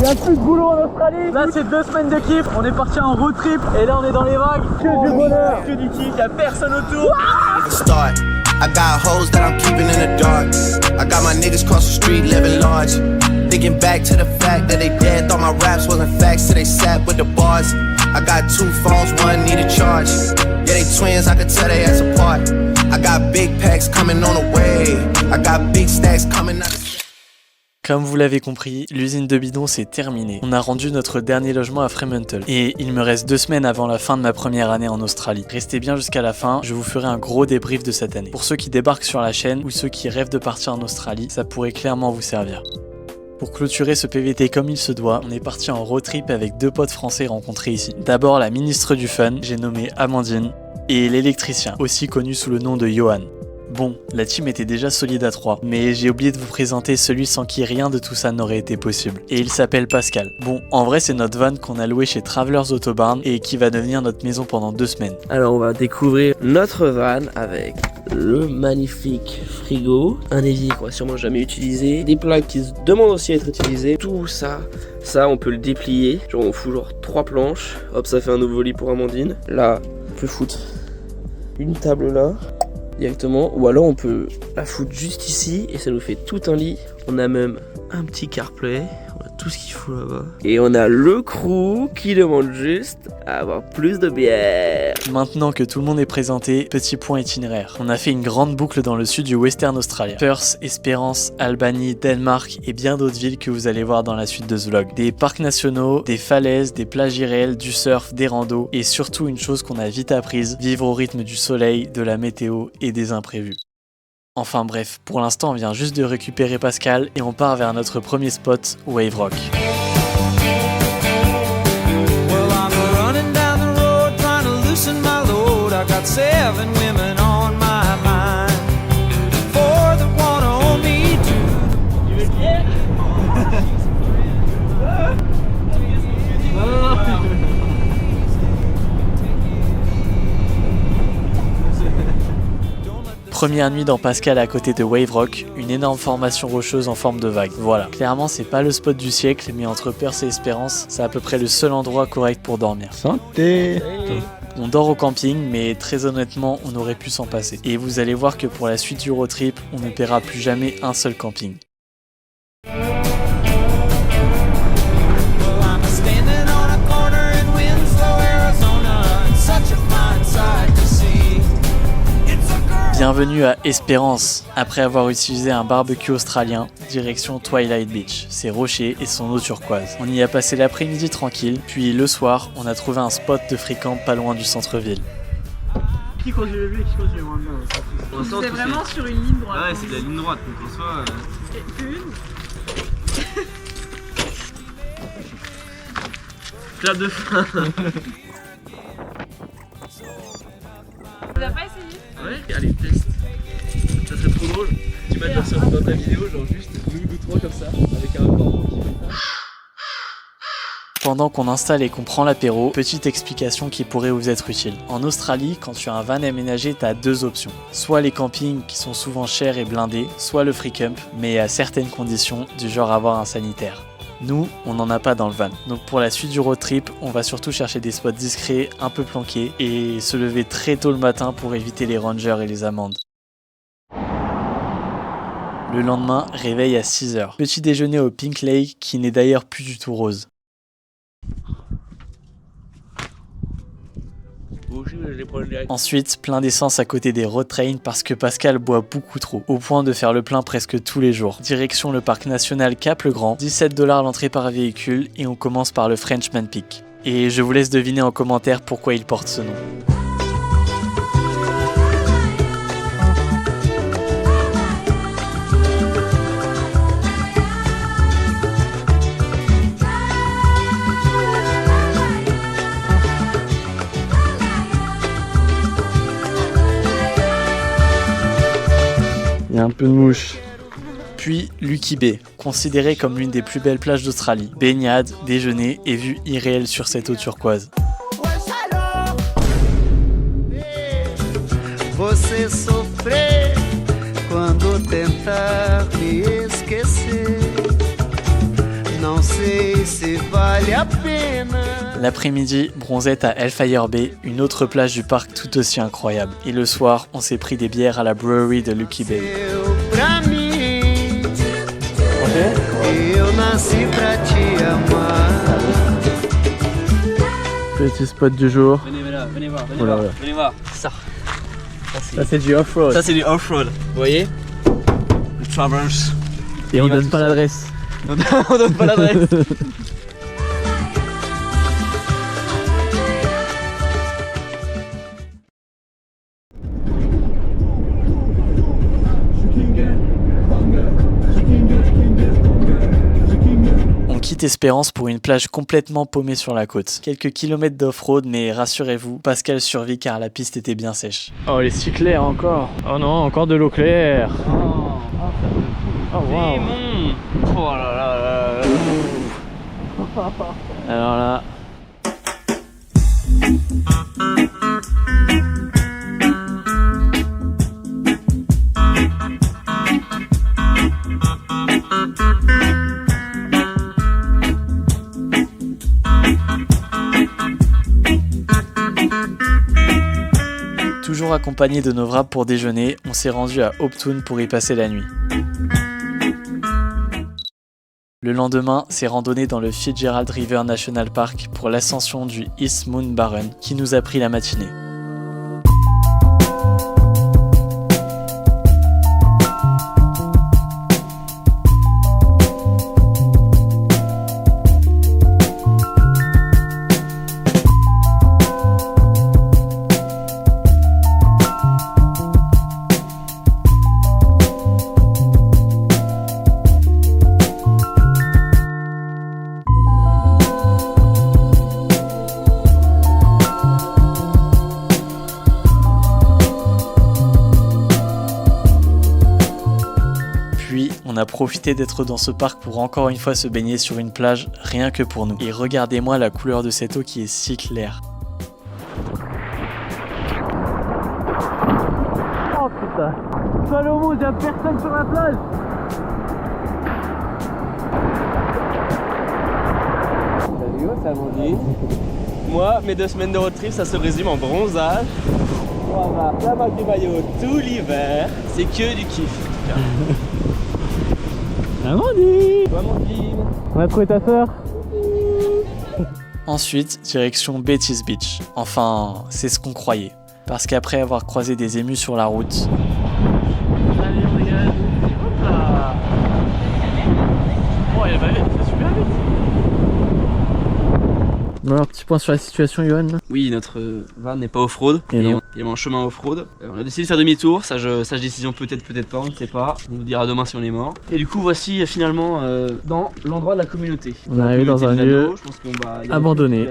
a plus de boulot en Australie. Là c'est 2 semaines de kiff, on est parti en road trip et là on est dans les vagues. Que du bonheur, que du kiff, y'a personne autour. I got hoes that I'm keeping in the dark. I got my niggas cross the street living large. Thinking back to the fact that they dead, thought my raps wasn't facts, so they sat with the bars. I got 2 phones, one need a charge. Yeah, they twins, I could tell they ass apart. I got big packs coming on the way. I got big stacks coming out. Comme vous l'avez compris, l'usine de bidon c'est terminé. On a rendu notre dernier logement à Fremantle. Et il me reste 2 semaines avant la fin de ma première année en Australie. Restez bien jusqu'à la fin, je vous ferai un gros débrief de cette année. Pour ceux qui débarquent sur la chaîne ou ceux qui rêvent de partir en Australie, ça pourrait clairement vous servir. Pour clôturer ce PVT comme il se doit, on est parti en road trip avec 2 potes français rencontrés ici. D'abord la ministre du fun, j'ai nommé Amandine, et l'électricien, aussi connu sous le nom de Johan. Bon, la team était déjà solide à 3, mais j'ai oublié de vous présenter celui sans qui rien de tout ça n'aurait été possible. Et il s'appelle Pascal. Bon, en vrai c'est notre van qu'on a loué chez Travelers Autobarn et qui va devenir notre maison pendant 2 semaines. Alors on va découvrir notre van avec le magnifique frigo, un évier qu'on va sûrement jamais utiliser, des plaques qui se demandent aussi à être utilisées, tout ça on peut le déplier, genre on fout genre 3 planches, hop ça fait un nouveau lit pour Amandine. Là, on peut foutre une table là, directement, ou alors on peut la foutre juste ici et ça nous fait tout un lit. On a même un petit CarPlay, on a tout ce qu'il faut là-bas. Et on a le crew qui demande juste à avoir plus de bière. Maintenant que tout le monde est présenté, petit point itinéraire. On a fait une grande boucle dans le sud du Western Australia. Perth, Espérance, Albany, Danemark et bien d'autres villes que vous allez voir dans la suite de ce vlog. Des parcs nationaux, des falaises, des plages irréelles, du surf, des randos et surtout une chose qu'on a vite apprise, vivre au rythme du soleil, de la météo et des imprévus. Enfin bref, pour l'instant on vient juste de récupérer Pascal et on part vers notre premier spot, Wave Rock. Première nuit dans Pascal à côté de Wave Rock, une énorme formation rocheuse en forme de vague. Voilà, clairement c'est pas le spot du siècle, mais entre Perth et Espérance, c'est à peu près le seul endroit correct pour dormir. Santé. On dort au camping, mais très honnêtement, on aurait pu s'en passer. Et vous allez voir que pour la suite du road trip, on ne paiera plus jamais un seul camping. Bienvenue à Espérance. Après avoir utilisé un barbecue australien, direction Twilight Beach, ses rochers et son eau turquoise. On y a passé l'après-midi tranquille, puis le soir, on a trouvé un spot de free-camp pas loin du centre-ville. Qui conduit le mieux, qui conduit le moins bien. C'est vraiment sur une ligne droite. Ouais, c'est de la ligne droite, donc en soi. Clap de fin. Tu l'as pas essayé? Ouais, allez, test. Ça serait trop drôle. Tu m'as ça dans ta vidéo, genre juste nous 2-3 comme ça, avec un rapport. Pendant qu'on installe et qu'on prend l'apéro, petite explication qui pourrait vous être utile. En Australie, quand tu as un van aménagé, tu as 2 options. Soit les campings qui sont souvent chers et blindés, soit le free camp, mais à certaines conditions, du genre avoir un sanitaire. Nous, on n'en a pas dans le van. Donc pour la suite du road trip, on va surtout chercher des spots discrets, un peu planqués, et se lever très tôt le matin pour éviter les rangers et les amendes. Le lendemain, réveil à 6h. Petit déjeuner au Pink Lake, qui n'est d'ailleurs plus du tout rose. Ensuite, plein d'essence à côté des road trains parce que Pascal boit beaucoup trop, au point de faire le plein presque tous les jours. Direction le parc national Cap-le-Grand, 17 $ l'entrée par véhicule et on commence par le Frenchman Peak. Et je vous laisse deviner en commentaire pourquoi il porte ce nom. Il y a un peu de mouche. Puis Lucky Bay, considéré comme l'une des plus belles plages d'Australie. Baignade, déjeuner et vue irréelle sur cette eau turquoise. Você sofrer quando tentar me esquecer. Não sei se vale a pena. L'après-midi, bronzette à Hellfire Bay, une autre plage du parc tout aussi incroyable. Et le soir, on s'est pris des bières à la brewery de Lucky Bay. Pra mim, eu nasci pra te amar. Petit spot du jour. Venez voir, Venez voir. Ça c'est du off-road. Ça c'est du off-road. Vous voyez? Le Traverse. Et on donne pas l'adresse. On donne pas l'adresse. On quitte Espérance pour une plage complètement paumée sur la côte. Quelques kilomètres d'off-road, mais rassurez-vous, Pascal survit car la piste était bien sèche. Oh, les si clairs encore. Oh non, encore de l'eau claire. Oh wow. Oh là là là là. Alors là. Toujours accompagné de nos wraps pour déjeuner, on s'est rendu à Hopetoun pour y passer la nuit. Le lendemain, c'est randonnée dans le Fitzgerald River National Park pour l'ascension du East Moon Barren qui nous a pris la matinée. On a profité d'être dans ce parc pour encore une fois se baigner sur une plage rien que pour nous. Et regardez-moi la couleur de cette eau qui est si claire. Oh putain. Salomon, il y a personne sur la plage. Salut, c'est Amandine. Moi, mes 2 semaines de road trip, ça se résume en bronzage. On va la marque du maillot tout l'hiver. C'est que du kiff. Amandine. Amandine. On a trouvé ta sœur. Ensuite, direction Betty's Beach. Enfin, c'est ce qu'on croyait. Parce qu'après avoir croisé des émus sur la route... Allez, on dégage. Hop là. Oh, elle va vite, c'est super vite. Alors, petit point sur la situation, Johan. Oui, notre van n'est pas off-road. Et non. Il est en chemin off-road. On a décidé de faire demi-tour. Sage décision, peut-être pas, on ne sait pas. On vous dira demain si on est mort. Et du coup, voici finalement dans l'endroit de la communauté. On est arrivé dans un lieu je pense qu'on va abandonné.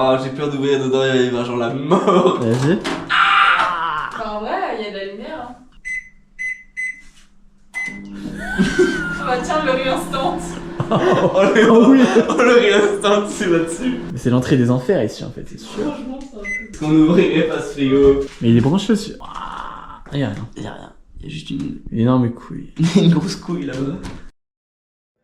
Oh, j'ai peur d'ouvrir dedans, il va y avoir genre la mort. Vas-y. Enfin ouais, il y a de la lumière. Bah tiens, le réinstant. Oh le réinstant, c'est là-dessus. Mais c'est l'entrée des enfers ici en fait, c'est sûr. Franchement, ça va. Est-ce qu'on ouvrirait pas ce frigo? Mais il est branché aussi. Il y a rien. Il y a rien. Il y a juste une Énorme couille. grosse couille là-bas.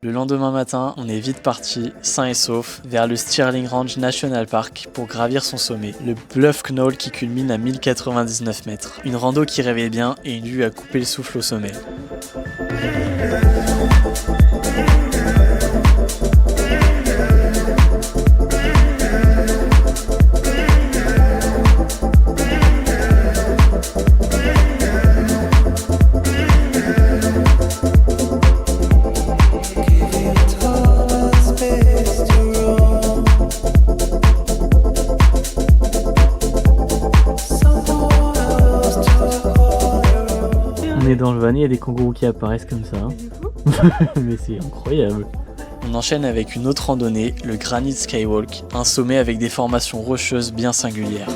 Le lendemain matin, on est vite parti, sain et sauf, vers le Stirling Range National Park pour gravir son sommet, le Bluff Knoll qui culmine à 1099 mètres. Une rando qui rêvait bien et une vue à couper le souffle au sommet. On est dans le van, il y a des kangourous qui apparaissent comme ça. Mais c'est incroyable. On enchaîne avec une autre randonnée, le Granite Skywalk, un sommet avec des formations rocheuses bien singulières.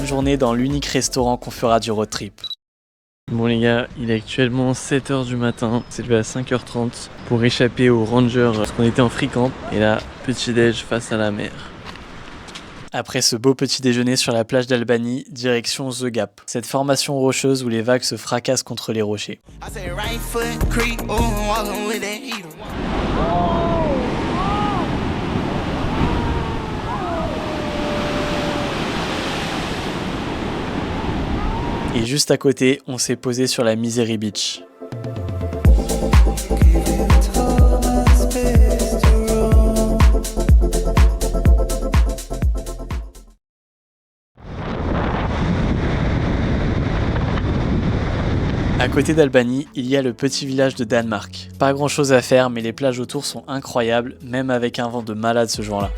journée dans l'unique restaurant qu'on fera du road trip. Bon les gars, il est actuellement 7h du matin, on s'est levé à 5h30 pour échapper aux rangers parce qu'on était en free camp. Et là, petit déj face à la mer. Après ce beau petit déjeuner sur la plage d'Albany, direction The Gap. Cette formation rocheuse où les vagues se fracassent contre les rochers. Et juste à côté, on s'est posé sur la Misery Beach. À côté d'Albany, il y a le petit village de Danemark. Pas grand chose à faire, mais les plages autour sont incroyables, même avec un vent de malade ce jour-là.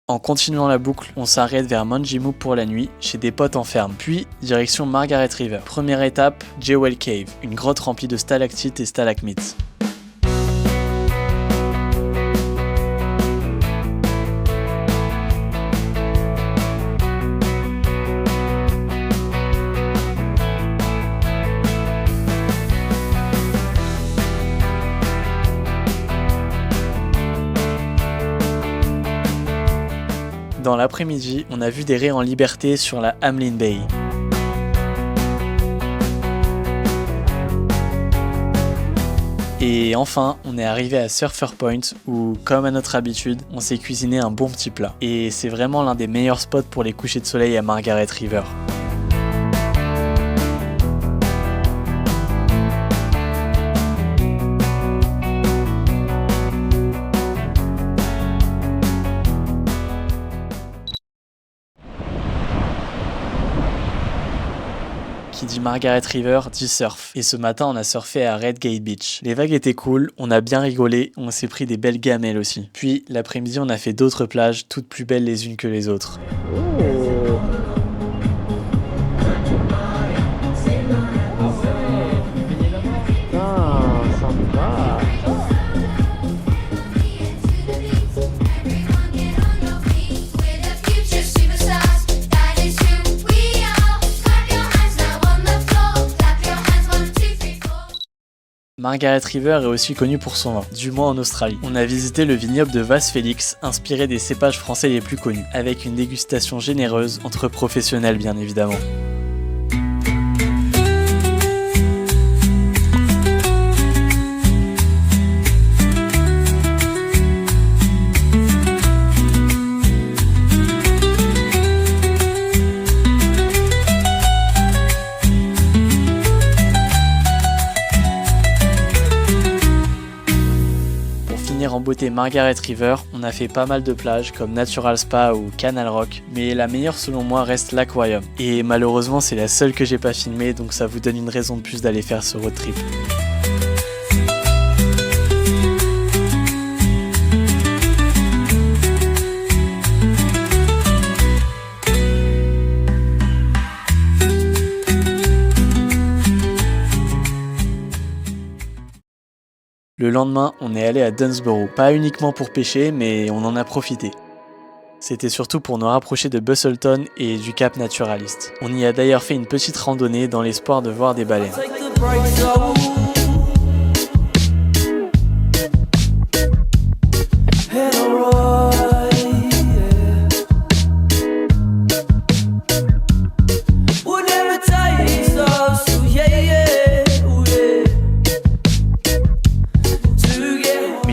En continuant la boucle, on s'arrête vers Manjimup pour la nuit, chez des potes en ferme. Puis, direction Margaret River. Première étape, Jewel Cave, une grotte remplie de stalactites et stalagmites. Dans l'après-midi, on a vu des raies en liberté sur la Hamlin Bay. Et enfin, on est arrivé à Surfer Point où, comme à notre habitude, on s'est cuisiné un bon petit plat. Et c'est vraiment l'un des meilleurs spots pour les couchers de soleil à Margaret River. Qui dit Margaret River dit surf. Et ce matin, on a surfé à Red Gate Beach. Les vagues étaient cool, on a bien rigolé, on s'est pris des belles gamelles aussi. Puis, l'après-midi, on a fait d'autres plages, toutes plus belles les unes que les autres. Margaret River est aussi connue pour son vin, du moins en Australie. On a visité le vignoble de Vas Félix, inspiré des cépages français les plus connus, avec une dégustation généreuse entre professionnels bien évidemment. En beauté Margaret River, on a fait pas mal de plages comme Natural Spa ou Canal Rock, mais la meilleure selon moi reste l'Aquarium. Et malheureusement c'est la seule que j'ai pas filmée, donc ça vous donne une raison de plus d'aller faire ce road trip. Le lendemain, on est allé à Dunsborough, pas uniquement pour pêcher, mais on en a profité. C'était surtout pour nous rapprocher de Busselton et du Cap Naturaliste. On y a d'ailleurs fait une petite randonnée dans l'espoir de voir des baleines.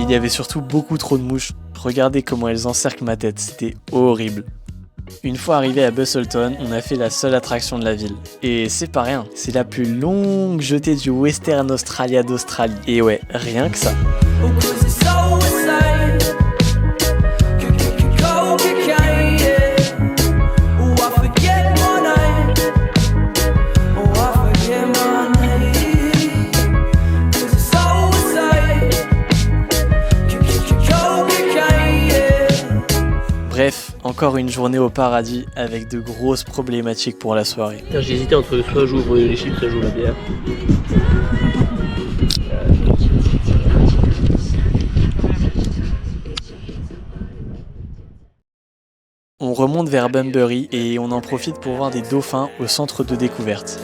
Il y avait surtout beaucoup trop de mouches. Regardez comment elles encerclent ma tête, c'était horrible. Une fois arrivé à Busselton, on a fait la seule attraction de la ville. Et c'est pas rien, c'est la plus longue jetée du Western Australia d'Australie. Et ouais, rien que ça. Bref, encore une journée au paradis avec de grosses problématiques pour la soirée. J'ai hésité entre soit j'ouvre les chips, soit j'ouvre la bière. On remonte vers Bunbury et on en profite pour voir des dauphins au centre de découverte.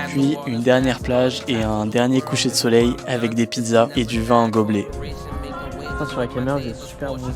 Puis une dernière plage et un dernier coucher de soleil avec des pizzas et du vin en gobelet. Sur la caméra, j'ai super bon jeu.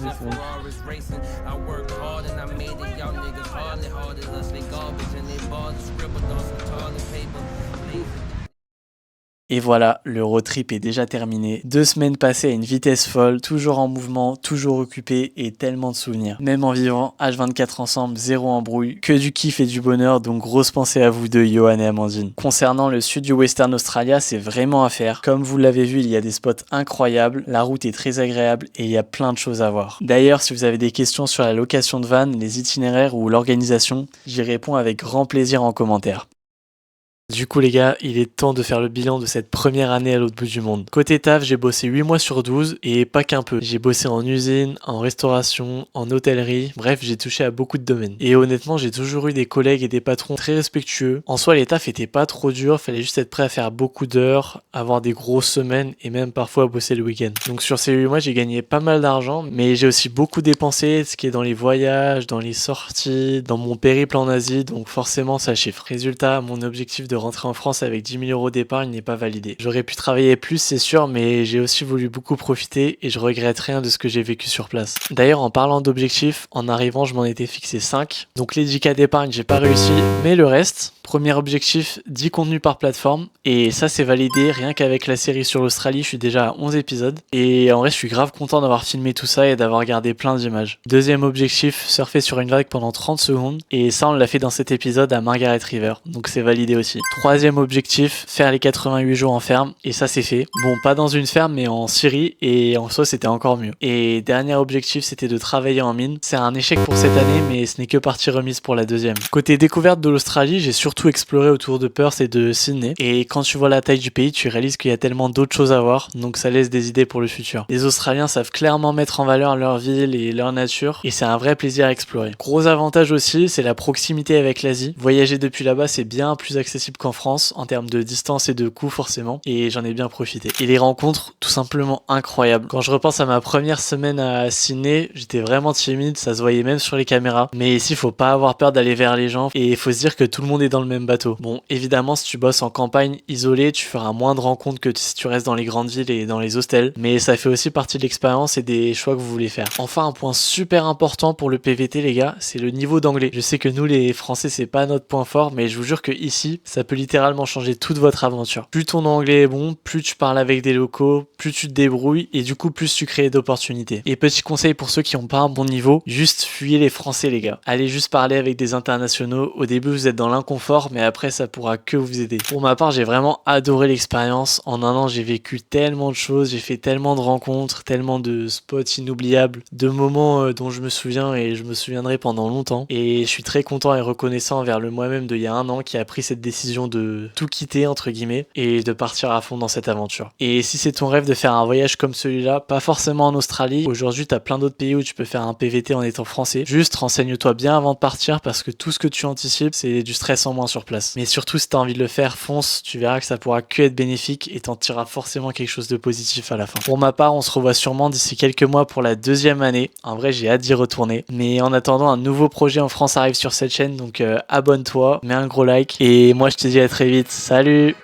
Et voilà, le road trip est déjà terminé. 2 semaines passées à une vitesse folle, toujours en mouvement, toujours occupé et tellement de souvenirs. Même en vivant H24 ensemble, zéro embrouille, que du kiff et du bonheur, donc grosse pensée à vous deux, Johan et Amandine. Concernant le sud du Western Australia, c'est vraiment à faire. Comme vous l'avez vu, il y a des spots incroyables, la route est très agréable et il y a plein de choses à voir. D'ailleurs, si vous avez des questions sur la location de van, les itinéraires ou l'organisation, j'y réponds avec grand plaisir en commentaire. Du coup les gars, il est temps de faire le bilan de cette première année à l'autre bout du monde. Côté taf, j'ai bossé 8 mois sur 12 et pas qu'un peu. J'ai bossé en usine, en restauration, en hôtellerie, bref j'ai touché à beaucoup de domaines. Et honnêtement j'ai toujours eu des collègues et des patrons très respectueux. En soi les tafs étaient pas trop durs, fallait juste être prêt à faire beaucoup d'heures, avoir des grosses semaines et même parfois bosser le week-end. Donc sur ces 8 mois j'ai gagné pas mal d'argent, mais j'ai aussi beaucoup dépensé, ce qui est dans les voyages, dans les sorties, dans mon périple en Asie, donc forcément ça chiffre. Résultat, mon objectif de rentrer en France avec 10 000 € d'épargne n'est pas validé. J'aurais pu travailler plus, c'est sûr, mais j'ai aussi voulu beaucoup profiter et je regrette rien de ce que j'ai vécu sur place. D'ailleurs, en parlant d'objectifs, en arrivant, je m'en étais fixé 5. Donc les 10 K d'épargne, j'ai pas réussi, mais le reste, premier objectif, 10 contenus par plateforme. Et ça, c'est validé, rien qu'avec la série sur l'Australie, je suis déjà à 11 épisodes. Et en vrai, je suis grave content d'avoir filmé tout ça et d'avoir gardé plein d'images. Deuxième objectif, surfer sur une vague pendant 30 secondes. Et ça, on l'a fait dans cet épisode à Margaret River. Donc c'est validé aussi. Troisième objectif, faire les 88 jours en ferme. Et ça, c'est fait. Bon, pas dans une ferme, mais en Syrie. Et en soi, c'était encore mieux. Et dernier objectif, c'était de travailler en mine. C'est un échec pour cette année, mais ce n'est que partie remise pour la deuxième. Côté découverte de l'Australie, j'ai surtout exploré autour de Perth et de Sydney. Et quand tu vois la taille du pays, tu réalises qu'il y a tellement d'autres choses à voir. Donc ça laisse des idées pour le futur. Les Australiens savent clairement mettre en valeur leur ville et leur nature. Et c'est un vrai plaisir à explorer. Gros avantage aussi, c'est la proximité avec l'Asie. Voyager depuis là-bas, c'est bien plus accessible qu'en France, en termes de distance et de coût forcément. Et j'en ai bien profité. Et les rencontres, tout simplement incroyables. Quand je repense à ma première semaine à Sydney, j'étais vraiment timide, ça se voyait même sur les caméras. Mais ici, faut pas avoir peur d'aller vers les gens. Et il faut se dire que tout le monde est dans le même bateau. Bon, évidemment, si tu bosses en campagne isolée, tu feras moins de rencontres que si tu restes dans les grandes villes et dans les hostels. Mais ça fait aussi partie de l'expérience et des choix que vous voulez faire. Enfin, un point super important pour le PVT, les gars, c'est le niveau d'anglais. Je sais que nous, les Français, c'est pas notre point fort, mais je vous jure que ici, ça peut littéralement changer toute votre aventure. Plus ton anglais est bon, plus tu parles avec des locaux, plus tu te débrouilles et du coup, plus tu crées d'opportunités. Et petit conseil pour ceux qui ont pas un bon niveau, juste fuyez les Français, les gars. Allez juste parler avec des internationaux. Au début, vous êtes dans l'inconfort, mais après, ça pourra que vous aider. Pour ma part, j'ai vraiment adoré l'expérience. En un an, j'ai vécu tellement de choses, j'ai fait tellement de rencontres, tellement de spots inoubliables, de moments dont je me souviens et je me souviendrai pendant longtemps. Et je suis très content et reconnaissant envers le moi-même d'il y a un an qui a pris cette décision de tout quitter, entre guillemets, et de partir à fond dans cette aventure. Et si c'est ton rêve de faire un voyage comme celui-là, pas forcément en Australie, aujourd'hui, t'as plein d'autres pays où tu peux faire un PVT en étant français. Juste renseigne-toi bien avant de partir parce que tout ce que tu anticipes, c'est du stress en moins loin sur place. Mais surtout, si t'as envie de le faire, fonce, tu verras que ça pourra que être bénéfique et t'en tireras forcément quelque chose de positif à la fin. Pour ma part, on se revoit sûrement d'ici quelques mois pour la 2e année. En vrai, j'ai hâte d'y retourner. Mais en attendant, un nouveau projet en France arrive sur cette chaîne, donc abonne-toi, mets un gros like et moi je te dis à très vite. Salut!